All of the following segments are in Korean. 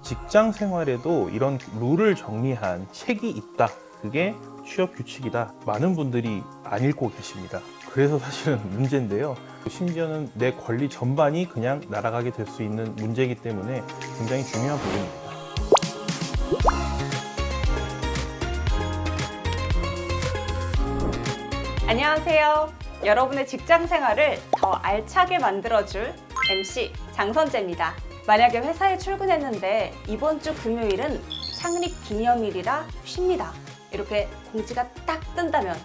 직장 생활에도 이런 룰을 정리한 책이 있다. 그게 취업 규칙이다. 많은 분들이 안 읽고 계십니다. 그래서 사실은 문제인데요. 심지어는 내 권리 전반이 그냥 날아가게 될 수 있는 문제이기 때문에 굉장히 중요한 부분입니다. 안녕하세요. 여러분의 직장 생활을 더 알차게 만들어줄 MC 장선재입니다. 만약에 회사에 출근했는데 이번 주 금요일은 창립 기념일이라 쉽니다. 이렇게 공지가 딱 뜬다면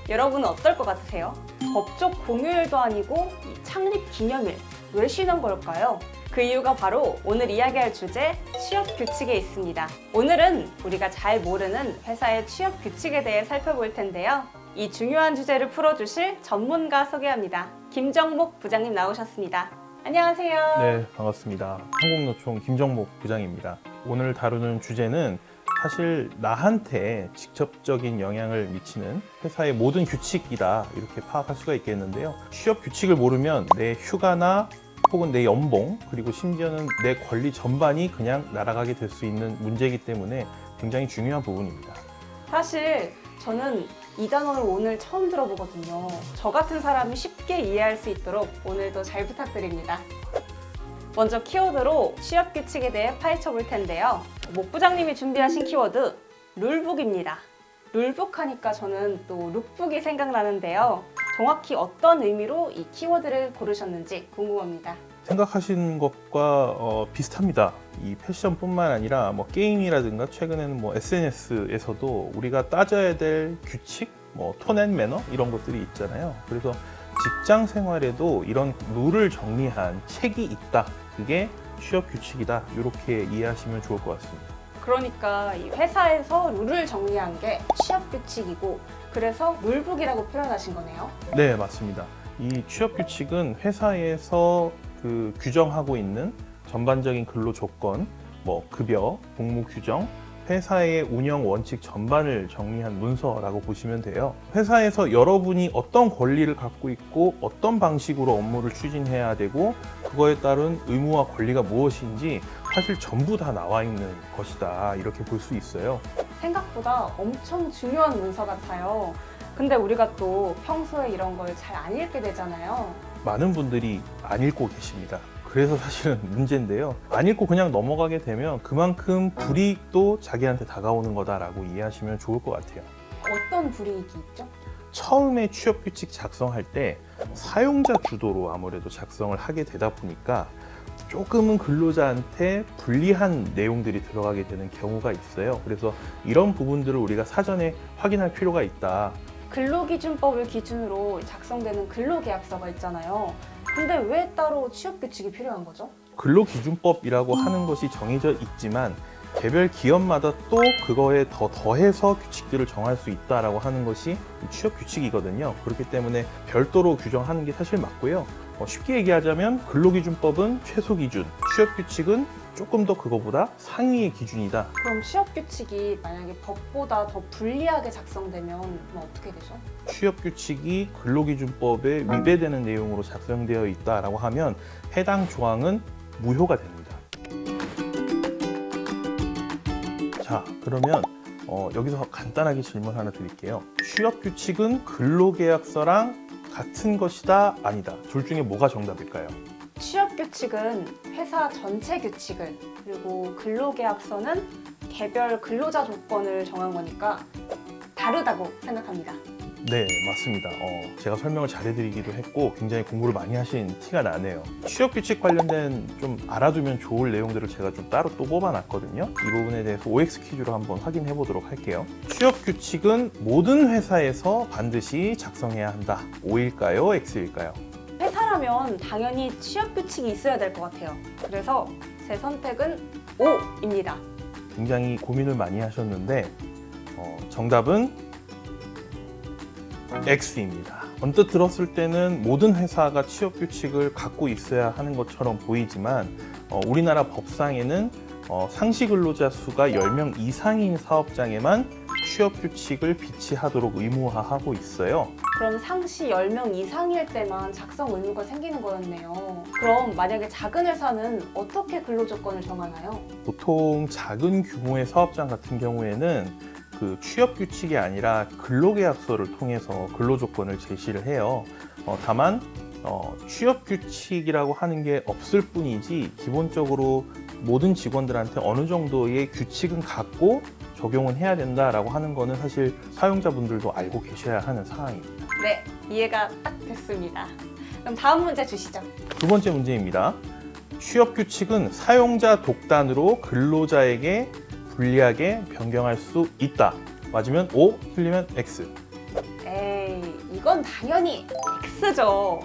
여러분은 어떨 것 같으세요? 법적 공휴일도 아니고 이 창립 기념일 왜 쉬는 걸까요? 그 이유가 바로 오늘 이야기할 주제 취업 규칙에 있습니다. 오늘은 우리가 잘 모르는 회사의 취업 규칙에 대해 살펴볼 텐데요. 이 중요한 주제를 풀어주실 전문가 소개합니다. 김정목 부장님 나오셨습니다. 안녕하세요. 네, 반갑습니다. 한국노총 김정목 부장입니다. 오늘 다루는 주제는 사실 나한테 직접적인 영향을 미치는 회사의 모든 규칙이다 이렇게 파악할 수가 있겠는데요. 취업 규칙을 모르면 내 휴가나 혹은 내 연봉 그리고 심지어는 내 권리 전반이 그냥 날아가게 될 수 있는 문제이기 때문에 굉장히 중요한 부분입니다. 사실 저는 이 단어를 오늘 처음 들어보거든요. 저 같은 사람이 쉽게 이해할 수 있도록 오늘도 잘 부탁드립니다. 먼저 키워드로 취업 규칙에 대해 파헤쳐 볼 텐데요. 목 부장님이 준비하신 키워드 룰북입니다. 룰북 하니까 저는 또 룩북이 생각나는데요. 정확히 어떤 의미로 이 키워드를 고르셨는지 궁금합니다. 생각하신 것과 비슷합니다. 이 패션뿐만 아니라 뭐 게임이라든가 최근에는 뭐 SNS에서도 우리가 따져야 될 규칙, 뭐 톤 앤 매너 이런 것들이 있잖아요. 그래서 직장 생활에도 이런 룰을 정리한 책이 있다. 그게 취업 규칙이다. 이렇게 이해하시면 좋을 것 같습니다. 그러니까 이 회사에서 룰을 정리한 게 취업 규칙이고 그래서 룰북이라고 표현하신 거네요. 네, 맞습니다. 이 취업 규칙은 회사에서 규정하고 있는 전반적인 근로 조건, 뭐 급여, 복무 규정, 회사의 운영 원칙 전반을 정리한 문서라고 보시면 돼요. 회사에서 여러분이 어떤 권리를 갖고 있고 어떤 방식으로 업무를 추진해야 되고 그거에 따른 의무와 권리가 무엇인지 사실 전부 다 나와 있는 것이다 이렇게 볼 수 있어요. 생각보다 엄청 중요한 문서 같아요. 근데 우리가 또 평소에 이런 걸 잘 안 읽게 되잖아요. 많은 분들이 안 읽고 계십니다. 그래서 사실은 문제인데요. 안 읽고 그냥 넘어가게 되면 그만큼 불이익도 자기한테 다가오는 거다라고 이해하시면 좋을 것 같아요. 어떤 불이익이 있죠? 처음에 취업 규칙 작성할 때 사용자 주도로 아무래도 작성을 하게 되다 보니까 조금은 근로자한테 불리한 내용들이 들어가게 되는 경우가 있어요. 그래서 이런 부분들을 우리가 사전에 확인할 필요가 있다. 근로기준법을 기준으로 작성되는 근로계약서가 있잖아요. 근데 왜 따로 취업규칙이 필요한 거죠? 근로기준법이라고 하는 것이 정해져 있지만 개별 기업마다 또 그거에 더해서 규칙들을 정할 수 있다라고 하는 것이 취업규칙이거든요. 그렇기 때문에 별도로 규정하는 게 사실 맞고요. 쉽게 얘기하자면 근로기준법은 최소 기준, 취업규칙은 조금 더 그거보다 상위의 기준이다. 그럼 취업규칙이 만약에 법보다 더 불리하게 작성되면 어떻게 되죠? 취업규칙이 근로기준법에 위배되는 내용으로 작성되어 있다라고 하면 해당 조항은 무효가 됩니다. 자, 그러면 여기서 간단하게 질문 하나 드릴게요. 취업규칙은 근로계약서랑 같은 것이다, 아니다. 둘 중에 뭐가 정답일까요? 취업규칙은 회사 전체 규칙을, 그리고 근로계약서는 개별 근로자 조건을 정한 거니까 다르다고 생각합니다. 네, 맞습니다. 제가 설명을 잘해드리기도 했고 굉장히 공부를 많이 하신 티가 나네요. 취업규칙 관련된 좀 알아두면 좋을 내용들을 제가 좀 따로 또 뽑아놨거든요. 이 부분에 대해서 OX 퀴즈로 한번 확인해 보도록 할게요. 취업규칙은 모든 회사에서 반드시 작성해야 한다. O일까요? X일까요? 회사라면 당연히 취업규칙이 있어야 될 것 같아요. 그래서 제 선택은 O입니다. 굉장히 고민을 많이 하셨는데 정답은 X입니다. 언뜻 들었을 때는 모든 회사가 취업 규칙을 갖고 있어야 하는 것처럼 보이지만 우리나라 법상에는 상시 근로자 수가 10명 이상인 사업장에만 취업 규칙을 비치하도록 의무화하고 있어요. 그럼 상시 10명 이상일 때만 작성 의무가 생기는 거였네요. 그럼 만약에 작은 회사는 어떻게 근로조건을 정하나요? 보통 작은 규모의 사업장 같은 경우에는 그 취업 규칙이 아니라 근로계약서를 통해서 근로조건을 제시를 해요. 다만 취업 규칙이라고 하는 게 없을 뿐이지 기본적으로 모든 직원들한테 어느 정도의 규칙은 갖고 적용은 해야 된다라고 하는 거는 사실 사용자분들도 알고 계셔야 하는 사항입니다. 네, 이해가 딱 됐습니다. 그럼 다음 문제 주시죠. 두 번째 문제입니다. 취업 규칙은 사용자 독단으로 근로자에게 불리하게 변경할 수 있다. 맞으면 O, 틀리면 X. 에이, 이건 당연히 X죠.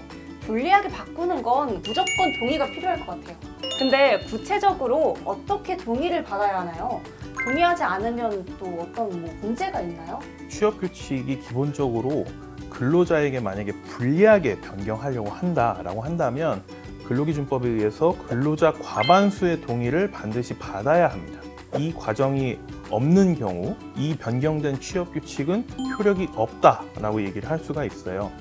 불리하게 바꾸는 건 무조건 동의가 필요할 것 같아요. 근데 구체적으로 어떻게 동의를 받아야 하나요? 동의하지 않으면 또 어떤 문제가 있나요? 취업 규칙이 기본적으로 근로자에게 만약에 불리하게 변경하려고 한다라고 한다면 근로기준법에 의해서 근로자 과반수의 동의를 반드시 받아야 합니다. 이 과정이 없는 경우 이 변경된 취업 규칙은 효력이 없다라고 얘기를 할 수가 있어요.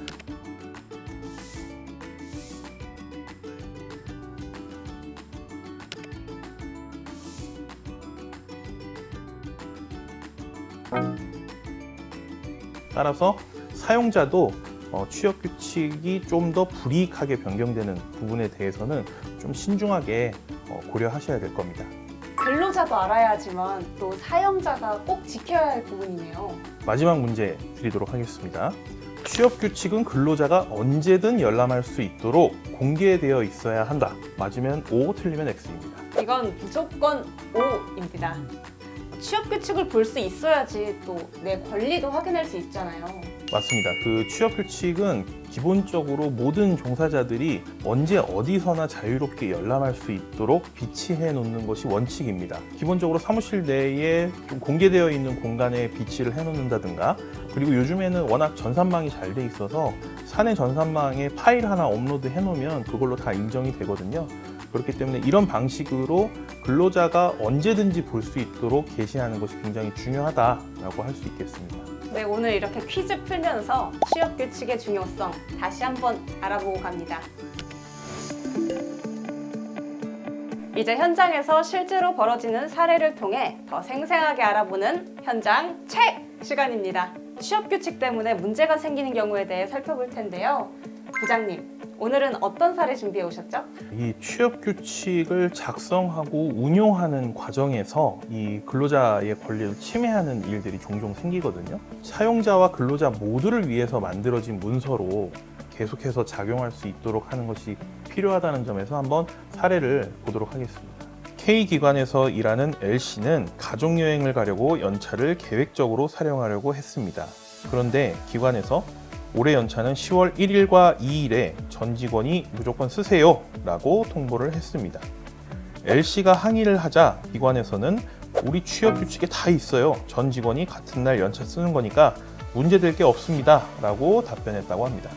따라서 사용자도 취업 규칙이 좀 더 불이익하게 변경되는 부분에 대해서는 좀 신중하게 고려하셔야 될 겁니다. 근로자도 알아야 하지만 또 사용자가 꼭 지켜야 할 부분이네요. 마지막 문제 드리도록 하겠습니다. 취업 규칙은 근로자가 언제든 열람할 수 있도록 공개되어 있어야 한다. 맞으면 O, 틀리면 X입니다. 이건 무조건 O입니다. 취업 규칙을 볼 수 있어야지 또 내 권리도 확인할 수 있잖아요. 맞습니다. 그 취업 규칙은 기본적으로 모든 종사자들이 언제 어디서나 자유롭게 열람할 수 있도록 비치해 놓는 것이 원칙입니다. 기본적으로 사무실 내에 좀 공개되어 있는 공간에 비치를 해 놓는다든가, 그리고 요즘에는 워낙 전산망이 잘 돼 있어서 사내 전산망에 파일 하나 업로드 해 놓으면 그걸로 다 인정이 되거든요. 그렇기 때문에 이런 방식으로 근로자가 언제든지 볼 수 있도록 게시하는 것이 굉장히 중요하다라고 할 수 있겠습니다. 네, 오늘 이렇게 퀴즈 풀면서 취업 규칙의 중요성 다시 한번 알아보고 갑니다. 이제 현장에서 실제로 벌어지는 사례를 통해 더 생생하게 알아보는 현장 체크 시간입니다. 취업 규칙 때문에 문제가 생기는 경우에 대해 살펴볼 텐데요. 부장님, 오늘은 어떤 사례 준비해 오셨죠? 이 취업 규칙을 작성하고 운용하는 과정에서 이 근로자의 권리를 침해하는 일들이 종종 생기거든요. 사용자와 근로자 모두를 위해서 만들어진 문서로 계속해서 작용할 수 있도록 하는 것이 필요하다는 점에서 한번 사례를 보도록 하겠습니다. K기관에서 일하는 L씨는 가족여행을 가려고 연차를 계획적으로 사용하려고 했습니다. 그런데 기관에서 올해 연차는 10월 1일과 2일에 전 직원이 무조건 쓰세요 라고 통보를 했습니다. L씨가 항의를 하자 기관에서는 우리 취업 규칙에 다 있어요. 전 직원이 같은 날 연차 쓰는 거니까 문제될 게 없습니다 라고 답변했다고 합니다.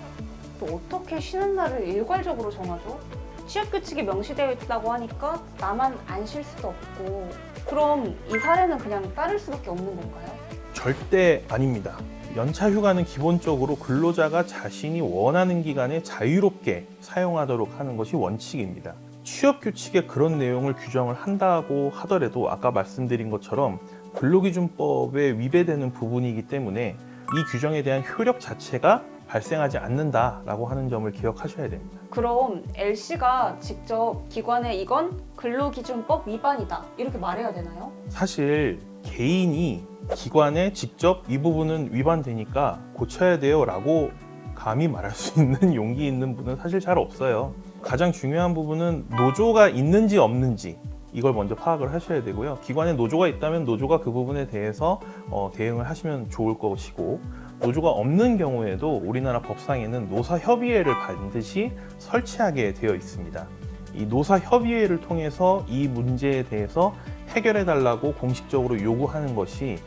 또 어떻게 쉬는 날을 일괄적으로 정하죠? 취업 규칙이 명시되어 있다고 하니까 나만 안 쉴 수도 없고, 그럼 이 사례는 그냥 따를 수밖에 없는 건가요? 절대 아닙니다. 연차 휴가는 기본적으로 근로자가 자신이 원하는 기간에 자유롭게 사용하도록 하는 것이 원칙입니다. 취업 규칙에 그런 내용을 규정을 한다고 하더라도 아까 말씀드린 것처럼 근로기준법에 위배되는 부분이기 때문에 이 규정에 대한 효력 자체가 발생하지 않는다라고 하는 점을 기억하셔야 됩니다. 그럼 L씨가 직접 기관에 이건 근로기준법 위반이다 이렇게 말해야 되나요? 사실 개인이 기관에 직접 이 부분은 위반되니까 고쳐야 돼요 라고 감히 말할 수 있는 용기 있는 분은 사실 잘 없어요. 가장 중요한 부분은 노조가 있는지 없는지 이걸 먼저 파악을 하셔야 되고요. 기관에 노조가 있다면 노조가 그 부분에 대해서 대응을 하시면 좋을 것이고, 노조가 없는 경우에도 우리나라 법상에는 노사협의회를 반드시 설치하게 되어 있습니다. 이 노사협의회를 통해서 이 문제에 대해서 해결해 달라고 공식적으로 요구하는 것이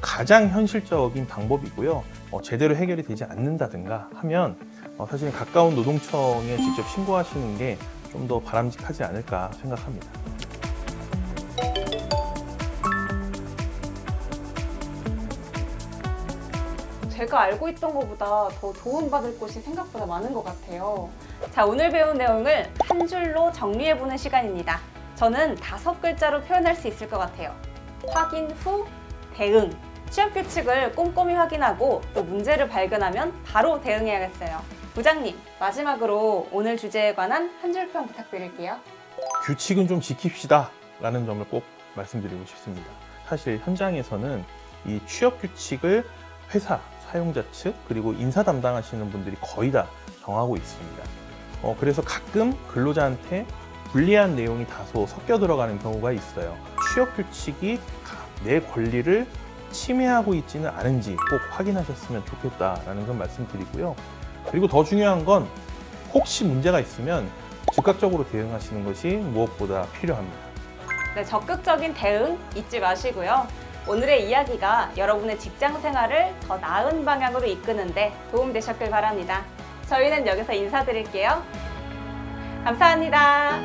가장 현실적인 방법이고요. 제대로 해결이 되지 않는다든가 하면 사실 가까운 노동청에 직접 신고하시는 게 좀 더 바람직하지 않을까 생각합니다. 제가 알고 있던 것보다 더 도움받을 곳이 생각보다 많은 것 같아요. 자, 오늘 배운 내용을 한 줄로 정리해보는 시간입니다. 저는 5글자로 표현할 수 있을 것 같아요. 확인 후 대응. 취업 규칙을 꼼꼼히 확인하고 또 문제를 발견하면 바로 대응해야겠어요. 부장님, 마지막으로 오늘 주제에 관한 한 줄 평 부탁드릴게요. 규칙은 좀 지킵시다 라는 점을 꼭 말씀드리고 싶습니다. 사실 현장에서는 이 취업 규칙을 회사, 사용자 측, 그리고 인사 담당하시는 분들이 거의 다 정하고 있습니다. 그래서 가끔 근로자한테 불리한 내용이 다소 섞여 들어가는 경우가 있어요. 취업 규칙이 내 권리를 침해하고 있지는 않은지 꼭 확인하셨으면 좋겠다라는 건 말씀드리고요. 그리고 더 중요한 건 혹시 문제가 있으면 즉각적으로 대응하시는 것이 무엇보다 필요합니다. 네, 적극적인 대응 잊지 마시고요. 오늘의 이야기가 여러분의 직장 생활을 더 나은 방향으로 이끄는데 도움되셨길 바랍니다. 저희는 여기서 인사드릴게요. 감사합니다.